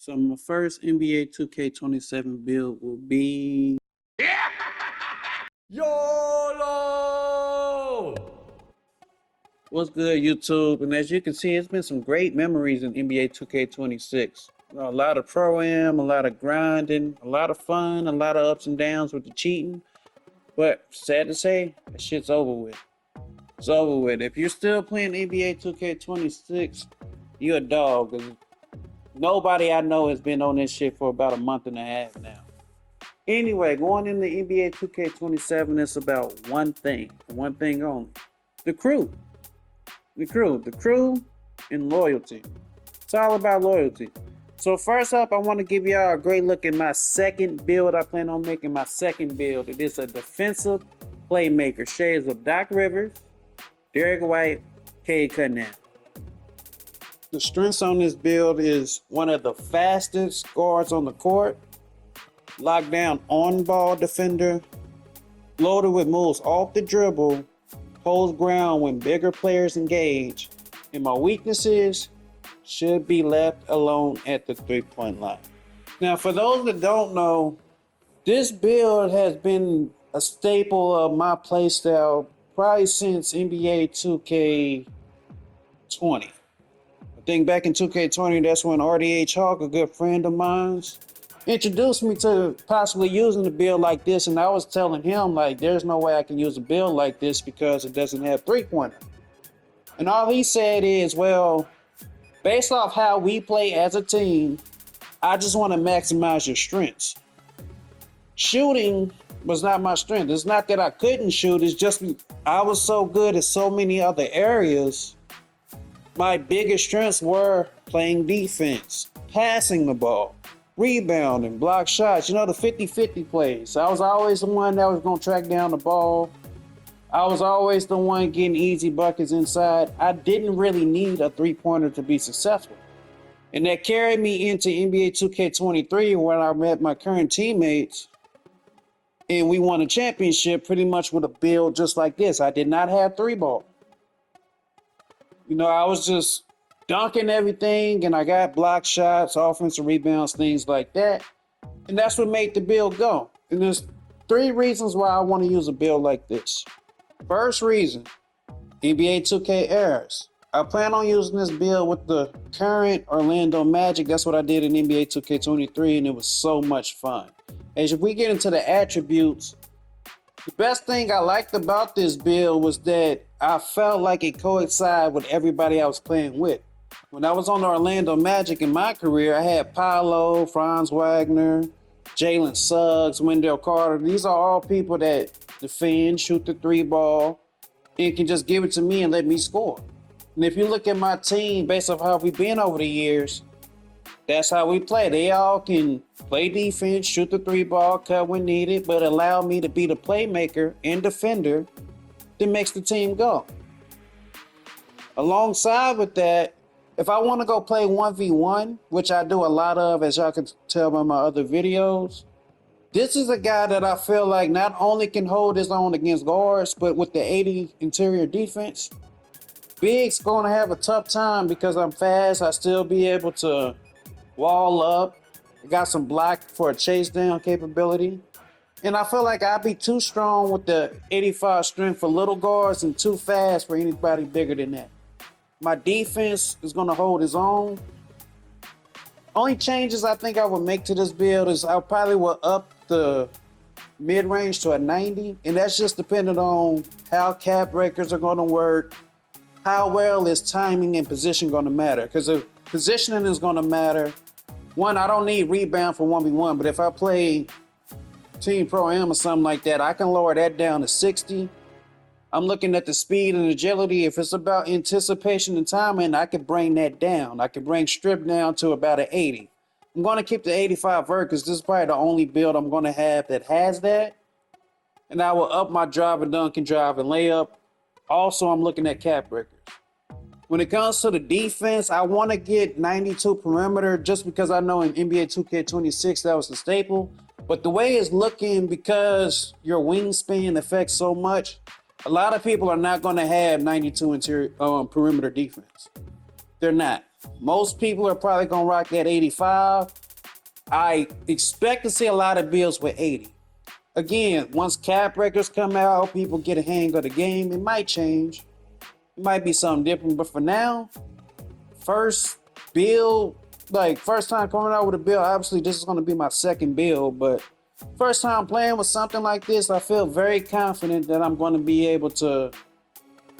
So my first NBA 2K27 build will be YOLO! what's good, YouTube? And as you can see, it's been some great memories in NBA 2K26. A lot of pro-am, a lot of grinding, a lot of fun, a lot of ups and downs with the cheating. But sad to say, that shit's over with. It's over with. If you're still playing NBA 2K26, you're a dog. 'Cause nobody I know has been on this shit for about a month and a half now. Anyway, going into NBA 2K27, it's about one thing only. The crew. The crew and loyalty. It's all about loyalty. So first up, I want to give y'all a great look at my second build. I plan on making my second build. It is a defensive playmaker. Shades of Doc Rivers, Derek White, Cade Cunningham. The strengths on this build is one of the fastest guards on the court, lockdown on-ball defender, loaded with moves off the dribble, holds ground when bigger players engage, and my weaknesses should be left alone at the three-point line. Now, for those that don't know, this build has been a staple of my playstyle probably since NBA 2K20. I think back in 2K20, that's when RDH Hawk, a good friend of mine, introduced me to possibly using a build like this, and I was telling him, like, there's no way I can use a build like this because it doesn't have three-pointer. And all he said is, well, based off how we play as a team, I just want to maximize your strengths. Shooting was not my strength. It's not that I couldn't shoot, it's just I was so good at so many other areas. My biggest strengths were playing defense, passing the ball, rebounding, block shots, the 50-50 plays. I was always the one that was going to track down the ball. I was always the one getting easy buckets inside. I didn't really need a three-pointer to be successful. And that carried me into NBA 2K23 when I met my current teammates and we won a championship pretty much with a build just like this. I did not have three ball. I was just dunking everything, and I got block shots, offensive rebounds, things like that. And that's what made the build go. And there's three reasons why I want to use a build like this. First reason, NBA 2K errors. I plan on using this build with the current Orlando Magic. That's what I did in NBA 2K23, and it was so much fun. As if we get into the attributes, the best thing I liked about this build was that I felt like it coincided with everybody I was playing with. When I was on the Orlando Magic in my career, I had Paolo, Franz Wagner, Jalen Suggs, Wendell Carter. These are all people that defend, shoot the three ball, and can just give it to me and let me score. And if you look at my team, based off how we've been over the years, that's how we play. They all can play defense, shoot the three ball, cut when needed, but allow me to be the playmaker and defender that makes the team go. Alongside with that, if I want to go play 1v1, which I do a lot of, as y'all can tell by my other videos, this is a guy that I feel like not only can hold his own against guards, but with the 80 interior defense, Big's going to have a tough time because I'm fast. I still be able to wall up. I got some block for a chase down capability. And I feel like I'd be too strong with the 85 strength for little guards and too fast for anybody bigger than that. My defense is going to hold its own. Only changes I think I would make to this build is I probably will up the mid-range to a 90. And that's just dependent on how cap breakers are going to work. How well is timing and position going to matter? Because if positioning is going to matter, one, I don't need rebound for 1v1, but if I play Team Pro-Am or something like that, I can lower that down to 60. I'm looking at the speed and agility. If it's about anticipation and timing, I could bring that down. I could bring strip down to about an 80. I'm going to keep the 85 vert because this is probably the only build I'm going to have that has that. And I will up my drive and dunk and drive and layup. Also, I'm looking at cap breakers. When it comes to the defense, I want to get 92 perimeter just because I know in NBA 2K26 that was the staple. But the way it's looking, because your wingspan affects so much, a lot of people are not going to have 92 interior perimeter defense. They're not. Most people are probably gonna rock that 85. I expect to see a lot of builds with 80. Again, once cap records come out, people get a hang of the game, it might change. It might be something different, but for now, first build, like first time coming out with a build, obviously this is gonna be my second build, but first time playing with something like this, I feel very confident that I'm gonna be able to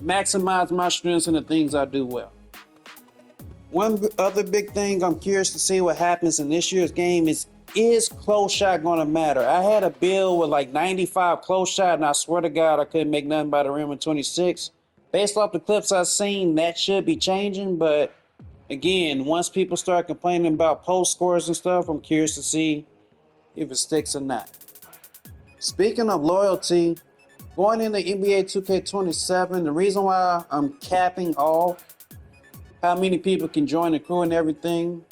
maximize my strengths and the things I do well. One other big thing I'm curious to see what happens in this year's game is close shot going to matter? I had a build with like 95 close shot, and I swear to God, I couldn't make nothing by the rim in 26. Based off the clips I've seen, that should be changing, but again, once people start complaining about post scores and stuff, I'm curious to see if it sticks or not. Speaking of loyalty, going into NBA 2K27, the reason why I'm capping off how many people can join the crew and everything,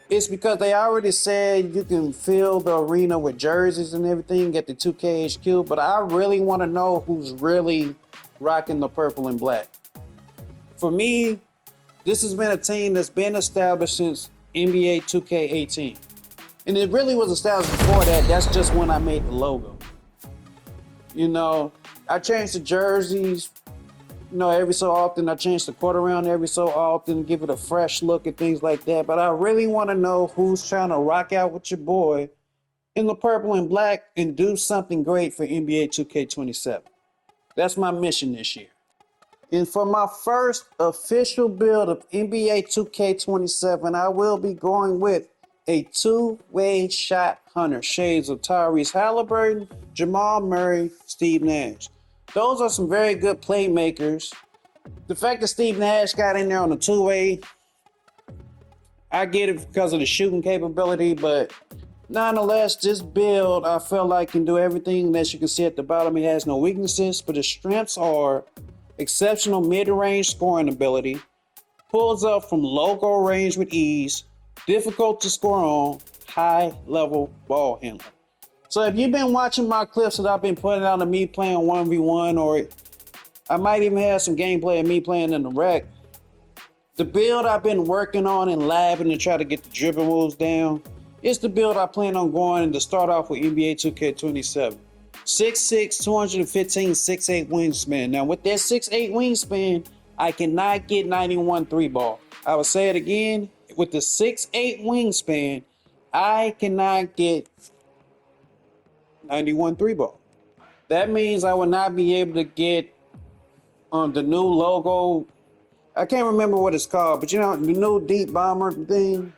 it's because they already said you can fill the arena with jerseys and everything at the 2K HQ, but I really want to know who's really rocking the purple and black. For me, this has been a team that's been established since NBA 2K18. And it really was established before that. That's just when I made the logo. You know, I changed the jerseys, every so often. I change the court around every so often, give it a fresh look and things like that. But I really want to know who's trying to rock out with your boy in the purple and black and do something great for NBA 2K27. That's my mission this year. And for my first official build of NBA 2K27, I will be going with a two-way shot hunter. Shades of Tyrese Halliburton, Jamal Murray, Steve Nash. Those are some very good playmakers. The fact that Steve Nash got in there on the two-way, I get it because of the shooting capability, but nonetheless, this build I feel like can do everything that you can see at the bottom. It has no weaknesses, but the strengths are exceptional mid-range scoring ability, pulls up from logo range with ease, difficult to score on, high-level ball handler. So if you've been watching my clips that I've been putting out of me playing 1v1, or I might even have some gameplay of me playing in the rec, the build I've been working on and labbing to try to get the dribble moves down is the build I plan on going to start off with NBA 2K27. 6'6", 215, 6'8 wingspan. Now with that 6'8 wingspan, I cannot get 91 3 ball. I will say it again, with the 6'8 wingspan, I cannot get 91 3 ball. That means I will not be able to get the new logo. I can't remember what it's called, but the new deep bomber thing,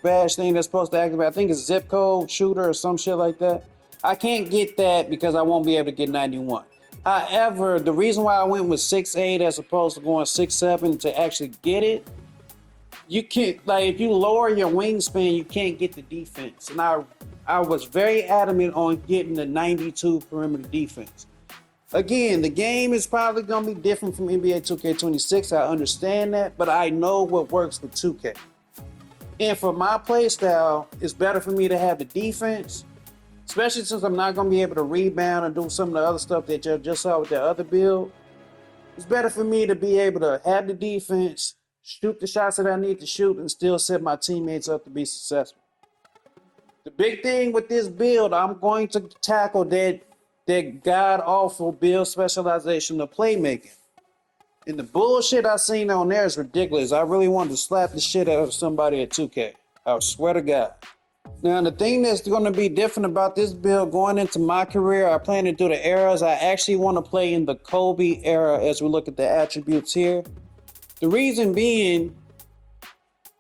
badge thing that's supposed to activate. I think it's zip code shooter or some shit like that. I can't get that because I won't be able to get 91. However, the reason why I went with 6'8 as opposed to going 6'7 to actually get it, you can't, if you lower your wingspan, you can't get the defense. And I was very adamant on getting the 92 perimeter defense. Again, the game is probably going to be different from NBA 2K26. I understand that, but I know what works for 2K. And for my play style, it's better for me to have the defense, especially since I'm not going to be able to rebound and do some of the other stuff that you just saw with the other build. It's better for me to be able to have the defense, shoot the shots that I need to shoot, and still set my teammates up to be successful. The big thing with this build, I'm going to tackle that god-awful build specialization of playmaking. And the bullshit I seen on there is ridiculous. I really wanted to slap the shit out of somebody at 2K. I swear to God. Now, the thing that's going to be different about this build going into my career, I plan to do the eras. I actually want to play in the Kobe era as we look at the attributes here. The reason being,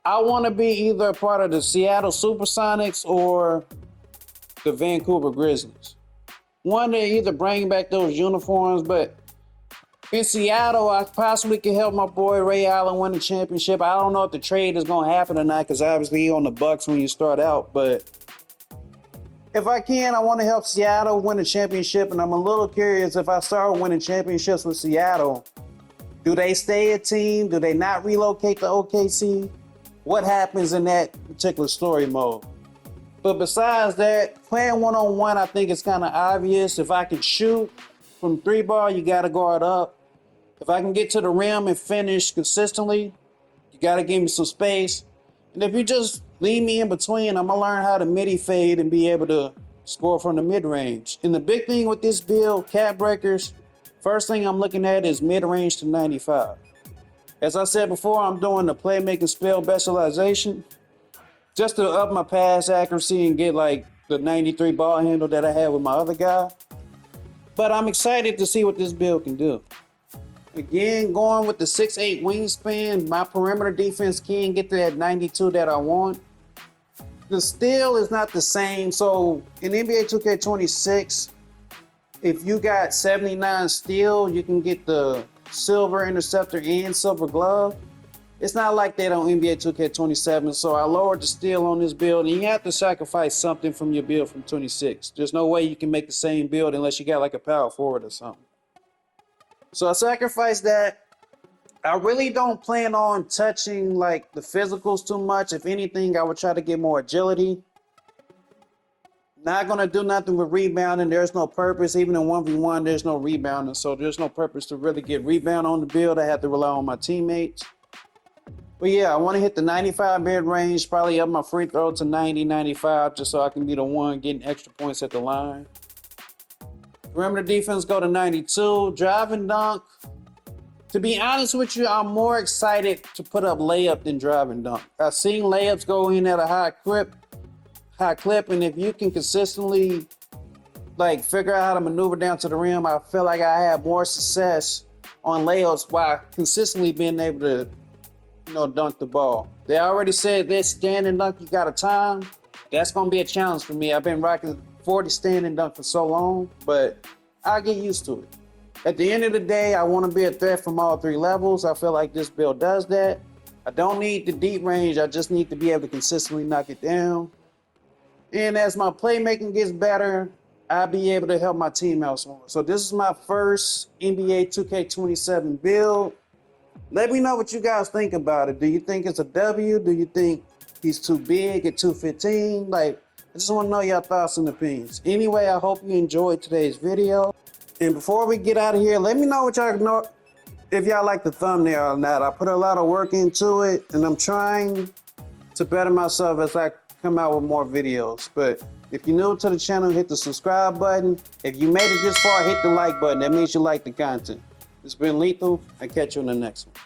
I want to be either a part of the Seattle Supersonics or the Vancouver Grizzlies. One to either bring back those uniforms, but in Seattle, I possibly could help my boy Ray Allen win the championship. I don't know if the trade is going to happen or not, because obviously he's on the Bucks when you start out. But if I can, I want to help Seattle win the championship. And I'm a little curious, if I start winning championships with Seattle, do they stay a team? Do they not relocate to OKC? What happens in that particular story mode? But besides that, playing one-on-one, I think it's kind of obvious. If I can shoot from 3 ball, you got to guard up. If I can get to the rim and finish consistently, You got to give me some space. And if you just leave me in between, I'm going to learn how to midi fade and be able to score from the mid-range. And the big thing with this build, cap breakers, first thing I'm looking at is mid-range to 95. As I said before, I'm doing the playmaking spell specialization just to up my pass accuracy and get like the 93 ball handle that I had with my other guy. But I'm excited to see what this build can do. Again, going with the 6'8" wingspan, my perimeter defense can get to that 92 that I want. The steal is not the same. So in NBA 2K26, if you got 79 steal, you can get the silver interceptor and silver glove. It's not like that on NBA 2K27, so I lowered the steal on this build, and you have to sacrifice something from your build from 26. There's no way you can make the same build unless you got like a power forward or something. So I sacrificed that. I really don't plan on touching like the physicals too much. If anything, I would try to get more agility. Not gonna do nothing with rebounding. There's no purpose. Even in 1v1, there's no rebounding. So there's no purpose to really get rebound on the build. I have to rely on my teammates. But yeah, I want to hit the 95 mid-range, probably up my free throw to 90, 95, just so I can be the one getting extra points at the line. Perimeter defense go to 92. Drive and dunk. To be honest with you, I'm more excited to put up layup than drive and dunk. I've seen layups go in at a high clip, and if you can consistently like figure out how to maneuver down to the rim, I feel like I have more success on layups while consistently being able to, dunk the ball. They already said this stand and dunk, you got a time. That's gonna be a challenge for me. I've been rocking 40 stand and dunk for so long, but I'll get used to it. At the end of the day, I want to be a threat from all three levels. I feel like this build does that. I don't need the deep range. I just need to be able to consistently knock it down. And as my playmaking gets better, I'll be able to help my team out more. So this is my first NBA 2K27 build. Let me know what you guys think about it. Do you think it's a W? Do you think he's too big at 215? I just want to know your thoughts and opinions. Anyway, I hope you enjoyed today's video. And before we get out of here, let me know what y'all know, if y'all like the thumbnail or not. I put a lot of work into it, and I'm trying to better myself as I come out with more videos. But if you're new to the channel, hit the subscribe button. If you made it this far, hit the like button. That means you like the content. It's been Lethal. I'll catch you in the next one.